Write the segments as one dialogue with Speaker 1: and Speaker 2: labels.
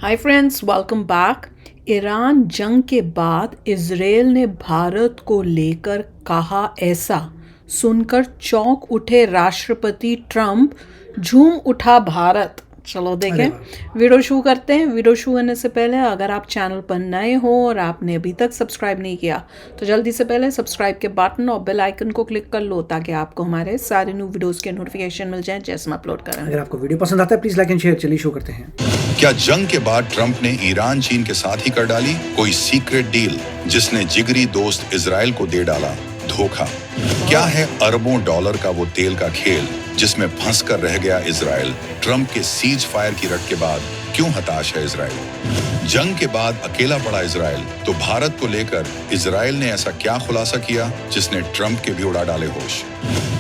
Speaker 1: Hi friends, welcome back. Iran जंग के बाद इजराइल ने भारत को लेकर कहा ऐसा सुनकर चौंक उठे राष्ट्रपति ट्रंप। झूम उठा भारत। चलो देखें, वीडियो शुरू करते हैं। वीडियो शुरू करने से पहले अगर आप चैनल पर नए हो और आपने अभी तक सब्सक्राइब नहीं किया तो जल्दी से पहले सब्सक्राइब के बटन और बेल आइकन को क्लिक कर लो ताकि आपको हमारे सारे न्यू वीडियोस के नोटिफिकेशन मिल जाएं जैसे हम अपलोड करें।
Speaker 2: अगर आपको वीडियो पसंद आता है प्लीज लाइक एंड शेयर। चलिए शुरू करते हैं।
Speaker 3: क्या जंग के बाद ट्रंप ने ईरान चीन के साथ ही कर डाली कोई सीक्रेट डील जिसने जिगरी दोस्त इजराइल को दे डाला धोखा? क्या है अरबों डॉलर का वो तेल का खेल जिसमें फंस कर रह गया इजराइल? ट्रंप के सीज फायर की रट के बाद क्यों हताश है इजराइल? जंग के बाद अकेला पड़ा इजराइल, तो भारत को लेकर इजराइल ने ऐसा क्या खुलासा किया जिसने ट्रंप के भी उड़ा डाले होश?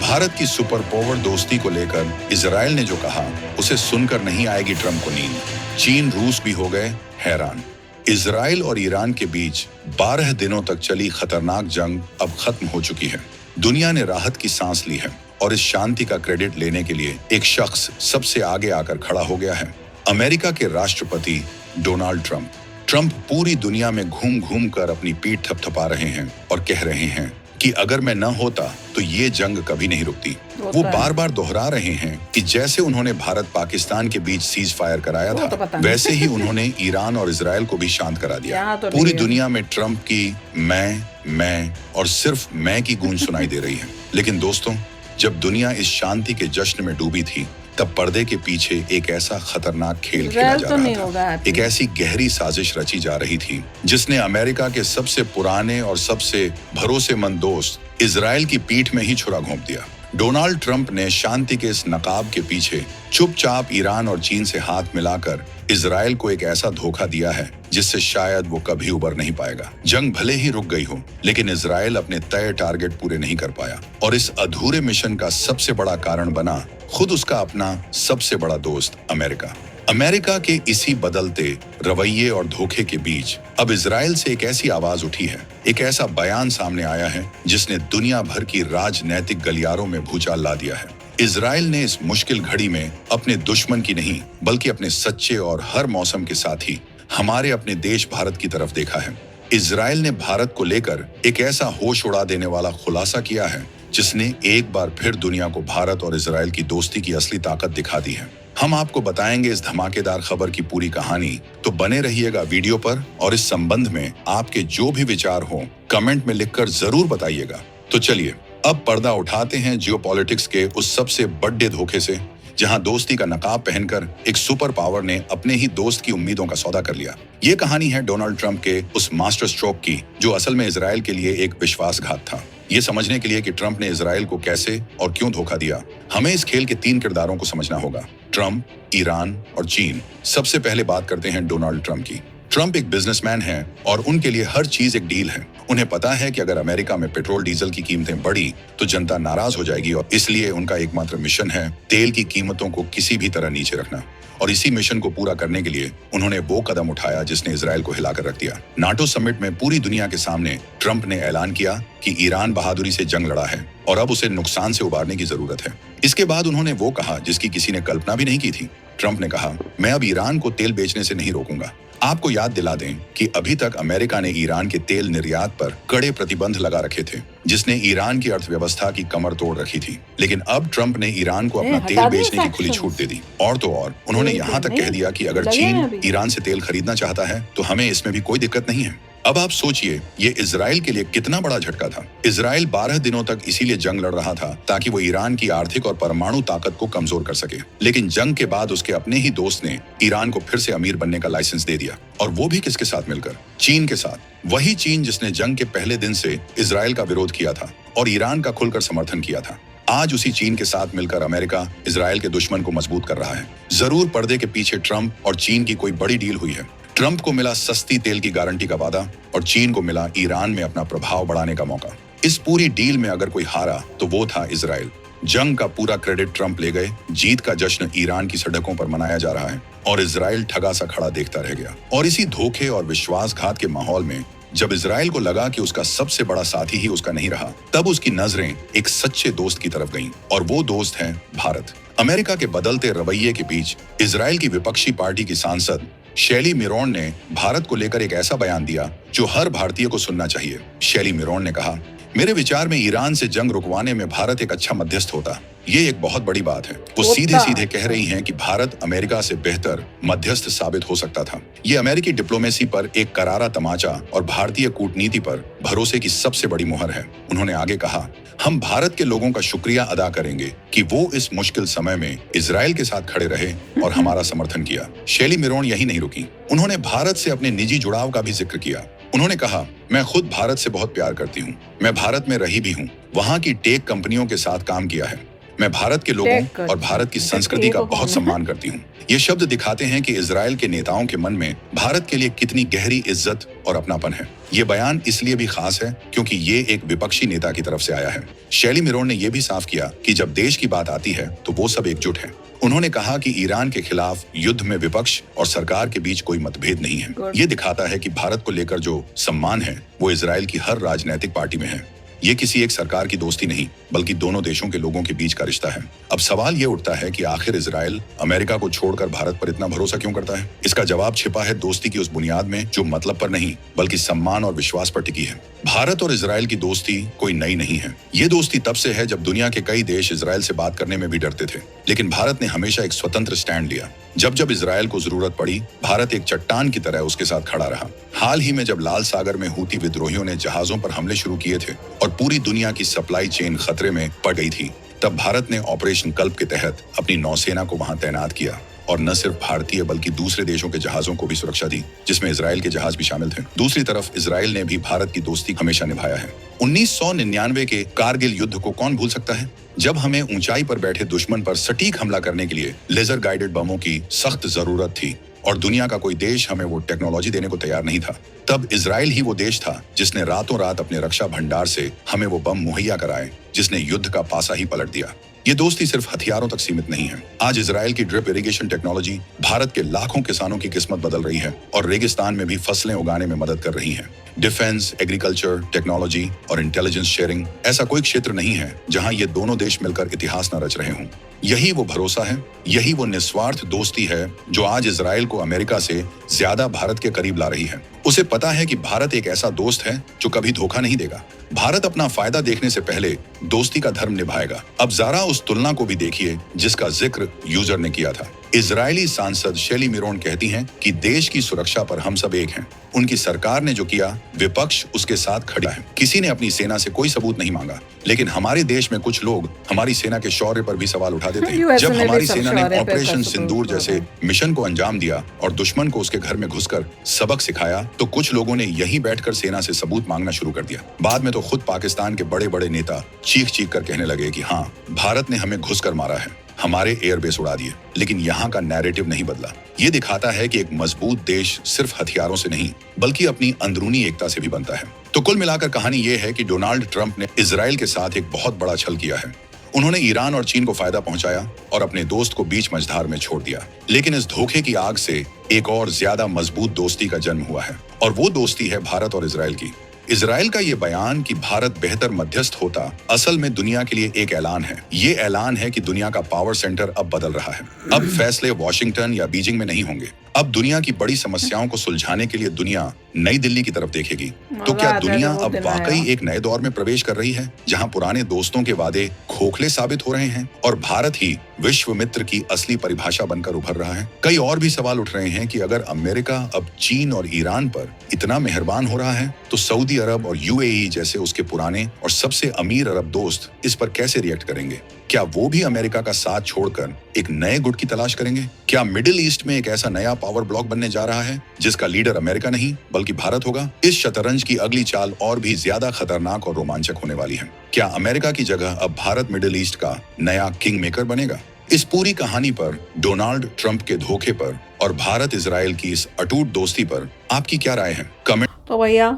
Speaker 3: भारत की सुपर पावर दोस्ती को लेकर इजराइल ने जो कहा उसे सुनकर नहीं आएगी ट्रंप को नींद। चीन रूस भी हो गए हैरान। इजराइल और ईरान के बीच 12 दिनों तक चली खतरनाक जंग अब खत्म हो चुकी है। दुनिया ने राहत की सांस ली है और इस शांति का क्रेडिट लेने के लिए एक शख्स सबसे आगे आकर खड़ा हो गया है, अमेरिका के राष्ट्रपति डोनाल्ड ट्रंप। ट्रंप पूरी दुनिया में घूम घूम कर अपनी पीठ थपथपा रहे हैं और कह रहे हैं कि अगर मैं न होता तो ये जंग कभी नहीं रुकती। वो बार बार दोहरा रहे हैं कि जैसे उन्होंने भारत पाकिस्तान के बीच सीज फायर कराया था, वैसे ही उन्होंने ईरान और इजराइल को भी शांत करा दिया। पूरी दुनिया में ट्रंप की मैं और सिर्फ मैं की गूंज सुनाई दे रही है। लेकिन दोस्तों, जब दुनिया इस शांति के जश्न में डूबी थी तब पर्दे के पीछे एक ऐसा खतरनाक खेल खेला जा रहा था। एक ऐसी गहरी साजिश रची जा रही थी जिसने अमेरिका के सबसे पुराने और सबसे भरोसेमंद दोस्त इजराइल की पीठ में ही छुरा घोंप दिया। डोनाल्ड ट्रंप ने शांति के इस नकाब के पीछे चुपचाप ईरान और चीन से हाथ मिलाकर इजराइल को एक ऐसा धोखा दिया है जिससे शायद वो कभी उबर नहीं पाएगा। जंग भले ही रुक गई हो, लेकिन इजराइल अपने तय टारगेट पूरे नहीं कर पाया और इस अधूरे मिशन का सबसे बड़ा कारण बना खुद उसका अपना सबसे बड़ा दोस्त अमेरिका। अमेरिका के इसी बदलते रवैये और धोखे के बीच अब इजराइल से एक ऐसी आवाज उठी है, एक ऐसा बयान सामने आया है जिसने दुनिया भर की राजनैतिक गलियारों में भूचाल ला दिया है। इजराइल ने इस मुश्किल घड़ी में अपने दुश्मन की नहीं बल्कि अपने सच्चे और हर मौसम के साथी हमारे अपने देश भारत की तरफ देखा है। इजराइल ने भारत को लेकर एक ऐसा होश उड़ा देने वाला खुलासा किया है जिसने एक बार फिर दुनिया को भारत और इजराइल की दोस्ती की असली ताकत दिखा दी है। हम आपको बताएंगे इस धमाकेदार खबर की पूरी कहानी, तो बने रहिएगा वीडियो पर और इस संबंध में आपके जो भी विचार हो कमेंट में लिखकर जरूर बताइएगा। तो चलिए अब पर्दा उठाते हैं जियोपॉलिटिक्स के उस सबसे बड़े धोखे से, जहां दोस्ती का नकाब पहनकर एक सुपर पावर ने अपने ही दोस्त की उम्मीदों का सौदा कर लिया। ये कहानी है डोनाल्ड ट्रंप के उस मास्टर स्ट्रोक की जो असल में इजराइल के लिए एक विश्वासघात था। ये समझने के लिए कि ट्रंप ने इजराइल को कैसे और क्यों धोखा दिया, हमें इस खेल के 3 किरदारों को समझना होगा, ट्रंप, ईरान और चीन। सबसे पहले बात करते हैं डोनाल्ड ट्रंप की। ट्रंप एक बिजनेसमैन है और उनके लिए हर चीज एक डील है। उन्हें पता है कि अगर अमेरिका में पेट्रोल डीजल की कीमतें बढ़ी तो जनता नाराज हो जाएगी और इसलिए उनका एकमात्र मिशन है तेल की कीमतों को किसी भी तरह नीचे रखना। और इसी मिशन को पूरा करने के लिए उन्होंने वो कदम उठाया जिसने इजराइल को हिलाकर रख दिया। नाटो समिट में पूरी दुनिया के सामने ट्रंप ने ऐलान किया कि ईरान बहादुरी से जंग लड़ा है और अब उसे नुकसान से उबारने की जरूरत है। इसके बाद उन्होंने वो कहा जिसकी किसी ने कल्पना भी नहीं की थी। ट्रंप ने कहा, मैं अब ईरान को तेल बेचने से नहीं रोकूंगा। आपको याद दिला दें कि अभी तक अमेरिका ने ईरान के तेल निर्यात पर कड़े प्रतिबंध लगा रखे थे, जिसने ईरान की अर्थव्यवस्था की कमर तोड़ रखी थी। लेकिन अब ट्रंप ने ईरान को अपना तेल बेचने की खुली छूट दे दी। और तो और उन्होंने यहाँ तक कह दिया कि अगर चीन ईरान से तेल खरीदना चाहता है तो हमें इसमें भी कोई दिक्कत नहीं है। अब आप सोचिए ये इजराइल के लिए कितना बड़ा झटका था। इजराइल 12 दिनों तक इसीलिए जंग लड़ रहा था ताकि वो ईरान की आर्थिक और परमाणु ताकत को कमजोर कर सके। लेकिन जंग के बाद उसके अपने ही दोस्त ने ईरान को फिर से अमीर बनने का लाइसेंस दे दिया, और वो भी किसके साथ मिलकर? चीन के साथ। वही चीन जिसने जंग के पहले दिन से इजराइल का विरोध किया था और ईरान का खुलकर समर्थन किया था। आज उसी चीन के साथ मिलकर अमेरिका इजराइल के दुश्मन को मजबूत कर रहा है। जरूर पर्दे के पीछे ट्रंप और चीन की कोई बड़ी डील हुई है। ट्रंप को मिला सस्ती तेल की गारंटी का वादा और चीन को मिला ईरान में अपना प्रभाव बढ़ाने का मौका। इस पूरी डील में अगर कोई हारा तो वो था इजराइल। जंग का पूरा क्रेडिट ट्रंप ले गए, जीत का जश्न ईरान की सड़कों पर मनाया जा रहा है और इजराइल ठगा सा खड़ा देखता रह गया। और इसी धोखे और विश्वासघात के माहौल में जब इजराइल को लगा कि उसका सबसे बड़ा साथी ही उसका नहीं रहा, तब उसकी नजरें एक सच्चे दोस्त की तरफ गईं, और वो दोस्त है भारत। अमेरिका के बदलते रवैये के बीच इजराइल की विपक्षी पार्टी की सांसद शैली मिरोन ने भारत को लेकर एक ऐसा बयान दिया जो हर भारतीय को सुनना चाहिए। शैली मिरोन ने कहा, मेरे विचार में ईरान से जंग रुकवाने में भारत एक अच्छा मध्यस्थ होता। ये एक बहुत बड़ी बात है। वो सीधे सीधे कह रही हैं कि भारत अमेरिका से बेहतर मध्यस्थ साबित हो सकता था। ये अमेरिकी डिप्लोमेसी पर एक करारा तमाचा और भारतीय कूटनीति पर भरोसे की सबसे बड़ी मुहर है। उन्होंने आगे कहा, हम भारत के लोगों का शुक्रिया अदा करेंगे कि वो इस मुश्किल समय में इजराइल के साथ खड़े रहे और हमारा समर्थन किया। शैली मिरोन यही नहीं रुकी, उन्होंने भारत से अपने निजी जुड़ाव का भी जिक्र किया। उन्होंने कहा, मैं खुद भारत से बहुत प्यार करती हूँ। मैं भारत में रही भी हूँ, वहाँ की टेक कंपनियों के साथ काम किया है। मैं भारत के लोगों और भारत की संस्कृति का बहुत सम्मान करती हूँ। ये शब्द दिखाते हैं कि इजराइल के नेताओं के मन में भारत के लिए कितनी गहरी इज्जत और अपनापन है। ये बयान इसलिए भी खास है क्योंकि ये एक विपक्षी नेता की तरफ से आया है। शैली मिरोन ने यह भी साफ किया कि जब देश की बात आती है तो वो सब एकजुट हैं। उन्होंने कहा कि ईरान के खिलाफ युद्ध में विपक्ष और सरकार के बीच कोई मतभेद नहीं है। ये दिखाता है कि भारत को लेकर जो सम्मान है वो इजराइल की हर राजनीतिक पार्टी में है। ये किसी एक सरकार की दोस्ती नहीं, बल्कि दोनों देशों के लोगों के बीच का रिश्ता है। अब सवाल ये उठता है कि आखिर इजराइल अमेरिका को छोड़कर भारत पर इतना भरोसा क्यों करता है? इसका जवाब छिपा है दोस्ती की उस बुनियाद में जो मतलब पर नहीं, बल्कि सम्मान और विश्वास पर टिकी है। भारत और इजराइल की दोस्ती कोई नई नहीं है। ये दोस्ती तब से है जब दुनिया के कई देश इजराइल से बात करने में भी डरते थे, लेकिन भारत ने हमेशा एक स्वतंत्र स्टैंड लिया। जब जब इजराइल को जरूरत पड़ी, भारत एक चट्टान की तरह उसके साथ खड़ा रहा। हाल ही में जब लाल सागर में हूती विद्रोहियों ने जहाजों पर हमले शुरू किए थे और पूरी दुनिया की सप्लाई चेन खतरे में पड़ गई थी, तब भारत ने ऑपरेशन कल्प के तहत अपनी नौसेना को वहां तैनात किया और न सिर्फ भारतीय बल्कि दूसरे देशों के जहाजों को भी सुरक्षा दी, जिसमें इजराइल के जहाज भी शामिल थे। दूसरी तरफ इजराइल ने भी भारत की दोस्ती हमेशा निभाया है। 1999 के कारगिल युद्ध को कौन भूल सकता है, जब हमें ऊंचाई पर बैठे दुश्मन पर सटीक हमला करने के लिए लेजर गाइडेड बमों की सख्त जरूरत थी और दुनिया का कोई देश हमें वो टेक्नोलॉजी देने को तैयार नहीं था। तब इजराइल ही वो देश था जिसने रातों रात अपने रक्षा भंडार से हमें वो बम मुहैया कराए, जिसने युद्ध का पासा ही पलट दिया। ये दोस्ती सिर्फ हथियारों तक सीमित नहीं है। आज इजराइल की ड्रिप इरिगेशन टेक्नोलॉजी भारत के लाखों किसानों की किस्मत बदल रही है और रेगिस्तान में भी फसलें उगाने में मदद कर रही है। डिफेंस, एग्रीकल्चर, टेक्नोलॉजी और इंटेलिजेंस शेयरिंग, ऐसा कोई क्षेत्र नहीं है जहां ये दोनों देश मिलकर इतिहास न रच रहे हों। यही वो भरोसा है, यही वो निस्वार्थ दोस्ती है जो आज इजराइल को अमेरिका से ज्यादा भारत के करीब ला रही है। उसे पता है कि भारत एक ऐसा दोस्त है जो कभी धोखा नहीं देगा। भारत अपना फायदा देखने से पहले दोस्ती का धर्म निभाएगा। अब जरा उस तुलना को भी देखिए जिसका जिक्र यूजर ने किया था। इजरायली सांसद शैली मिरोन कहती हैं कि देश की सुरक्षा पर हम सब एक हैं। उनकी सरकार ने जो किया, विपक्ष उसके साथ खड़ा है। किसी ने अपनी सेना से कोई सबूत नहीं मांगा, लेकिन हमारे देश में कुछ लोग हमारी सेना के शौर्य पर भी सवाल उठा देते हैं। जब हमारी सेना ने ऑपरेशन सिंदूर जैसे मिशन को अंजाम दिया और दुश्मन को उसके घर में घुसकर सबक सिखाया, तो कुछ लोगों ने यहीं बैठकर सेना से सबूत मांगना शुरू कर दिया। बाद में तो खुद पाकिस्तान के बड़े बड़े नेता चीख चीख कर कहने लगे कि हाँ, भारत ने हमें घुसकर मारा है, हमारे एयरबेस उड़ा दिए। लेकिन यहाँ का नैरेटिव नहीं बदला। ये दिखाता है कि एक मजबूत देश सिर्फ हथियारों से नहीं, बल्कि अपनी अंदरूनी एकता से भी बनता है। तो कुल मिलाकर कहानी ये है कि डोनाल्ड ट्रंप ने इजराइल के साथ एक बहुत बड़ा छल किया है। उन्होंने ईरान और चीन को फायदा पहुंचाया और अपने दोस्त को बीच मझधार में छोड़ दिया। लेकिन इस धोखे की आग से एक और ज्यादा मजबूत दोस्ती का जन्म हुआ है, और वो दोस्ती है भारत और इजराइल की। इजराइल का ये बयान कि भारत बेहतर मध्यस्थ होता, असल में दुनिया के लिए एक ऐलान है। ये ऐलान है कि दुनिया का पावर सेंटर अब बदल रहा है। अब फैसले वॉशिंगटन या बीजिंग में नहीं होंगे। अब दुनिया की बड़ी समस्याओं को सुलझाने के लिए दुनिया नई दिल्ली की तरफ देखेगी। तो क्या दुनिया अब वाकई एक नए दौर में प्रवेश कर रही है, जहां पुराने दोस्तों के वादे खोखले साबित हो रहे हैं और भारत ही विश्व मित्र की असली परिभाषा बनकर उभर रहा है? कई और भी सवाल उठ रहे हैं कि अगर अमेरिका अब चीन और ईरान पर इतना मेहरबान हो रहा है, तो सऊदी अरब और यूएई जैसे उसके पुराने और सबसे अमीर अरब दोस्त इस पर कैसे रिएक्ट करेंगे? क्या वो भी अमेरिका का साथ छोड़कर एक नए गुट की तलाश करेंगे? क्या मिडिल ईस्ट में एक ऐसा नया पावर ब्लॉक बनने जा रहा है जिसका लीडर अमेरिका नहीं बल्कि भारत होगा? इस शतरंज की अगली चाल और भी ज्यादा खतरनाक और रोमांचक होने वाली है। क्या अमेरिका की जगह अब भारत मिडिल ईस्ट का नया किंग मेकर बनेगा? इस पूरी कहानी पर, डोनाल्ड ट्रंप के धोखे पर और भारत इजराइल की इस अटूट दोस्ती पर आपकी क्या राय है? कमेंट।
Speaker 1: तो भैया,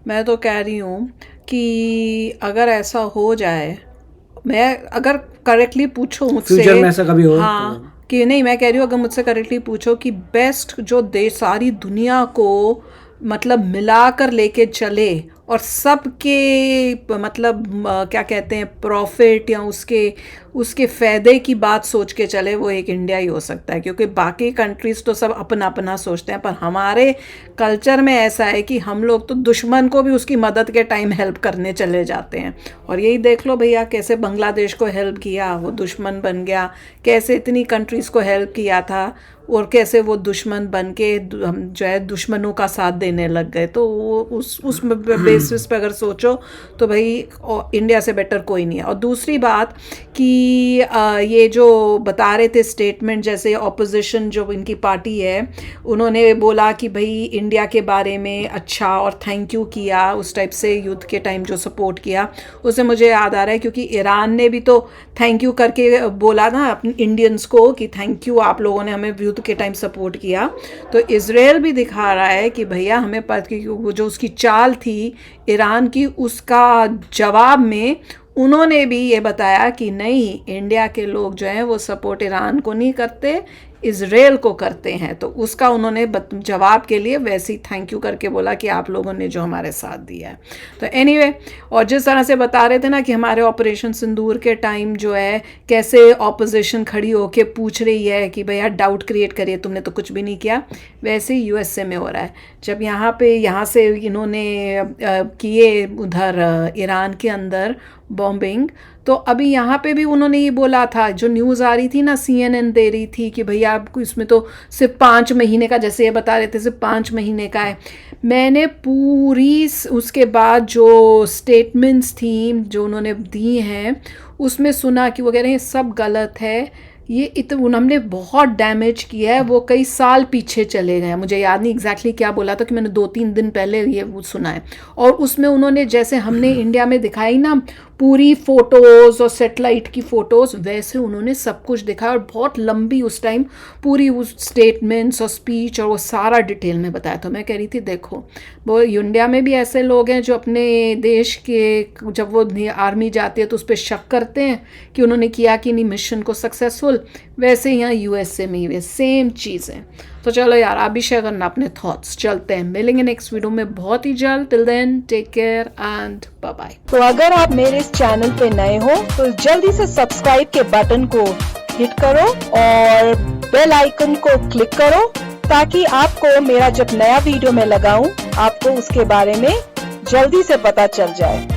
Speaker 1: मैं तो कह रही हूँ कि अगर ऐसा हो जाए, मैं अगर करेक्टली पूछो मुझसे,
Speaker 2: फ्यूचर में ऐसा कभी हो,
Speaker 1: हाँ कि नहीं, मैं कह रही हूँ अगर मुझसे करेक्टली पूछो कि बेस्ट जो देश सारी दुनिया को मतलब मिलाकर लेके चले और सबके मतलब क्या कहते हैं प्रॉफिट या उसके फ़ायदे की बात सोच के चले, वो एक इंडिया ही हो सकता है। क्योंकि बाकी कंट्रीज़ तो सब अपना अपना सोचते हैं, पर हमारे कल्चर में ऐसा है कि हम लोग तो दुश्मन को भी उसकी मदद के टाइम हेल्प करने चले जाते हैं। और यही देख लो भैया, कैसे बांग्लादेश को हेल्प किया, वो दुश्मन बन गया, कैसे इतनी कंट्रीज़ को हेल्प किया था और कैसे वो दुश्मन बन के हम जो है दुश्मनों का साथ देने लग गए। तो वो उस बेसिस पे अगर सोचो तो भाई इंडिया से बेटर कोई नहीं है। और दूसरी बात कि ये जो बता रहे थे स्टेटमेंट, जैसे ऑपोजिशन जो इनकी पार्टी है उन्होंने बोला कि भाई इंडिया के बारे में अच्छा और थैंक यू किया, उस टाइप से युद्ध के टाइम जो सपोर्ट किया, उससे मुझे याद आ रहा है क्योंकि ईरान ने भी तो थैंक यू करके बोला ना अपने इंडियंस को कि थैंक यू, आप लोगों ने हमें युद्ध के टाइम सपोर्ट किया। तो इजराइल भी दिखा रहा है कि भैया हमें वो जो उसकी चाल थी ईरान की, उसका जवाब में उन्होंने भी ये बताया कि नहीं, इंडिया के लोग जो हैं वो सपोर्ट ईरान को नहीं करते, इजराइल को करते हैं। तो उसका उन्होंने जवाब के लिए वैसे ही थैंक यू करके बोला कि आप लोगों ने जो हमारे साथ दिया है। तो एनीवे, और जिस तरह से बता रहे थे ना कि हमारे ऑपरेशन सिंदूर के टाइम जो है कैसे ऑपोजिशन खड़ी होके पूछ रही है कि भैया डाउट क्रिएट करिए, तुमने तो कुछ भी नहीं किया, वैसे ही यूएसए में हो रहा है। जब यहाँ से इन्होंने किए उधर ईरान के अंदर बॉम्बिंग, तो अभी यहाँ पे भी उन्होंने ये बोला था, जो न्यूज़ आ रही थी ना, CNN दे रही थी कि भैया आपको इसमें तो सिर्फ 5 महीने का, जैसे ये बता रहे थे सिर्फ 5 महीने का है। मैंने पूरी उसके बाद जो स्टेटमेंट्स थी जो उन्होंने दी हैं उसमें सुना कि वो कह रहे हैं सब गलत है, ये हमने बहुत डैमेज किया है, वो कई साल पीछे चले गए। मुझे याद नहीं एग्जैक्टली क्या बोला था कि मैंने 2-3 दिन पहले ये वो सुना है। और उसमें उन्होंने जैसे हमने इंडिया में दिखाई ना पूरी फ़ोटोज़ और सेटेलाइट की फ़ोटोज़, वैसे उन्होंने सब कुछ दिखाया और बहुत लंबी उस टाइम पूरी उस स्टेटमेंट्स और स्पीच और वो सारा डिटेल में बताया। तो मैं कह रही थी देखो, वो इंडिया में भी ऐसे लोग हैं जो अपने देश के जब वो आर्मी जाती है तो उस पर शक करते हैं कि उन्होंने किया कि नहीं मिशन को सक्सेसफुल, वैसे यहाँ यूएसए में भी सेम चीज़ है। तो चलो यार, आप भी शेयर करना अपने थॉट्स। चलते हैं, मिलेंगे नेक्स्ट वीडियो में बहुत ही जल्द। Till then take care and bye bye.
Speaker 4: तो अगर आप मेरे इस चैनल पे नए हो तो जल्दी से सब्सक्राइब के बटन को हिट करो और बेल आइकन को क्लिक करो ताकि आपको मेरा जब नया वीडियो मैं लगाऊं आपको उसके बारे में जल्दी से पता चल जाए।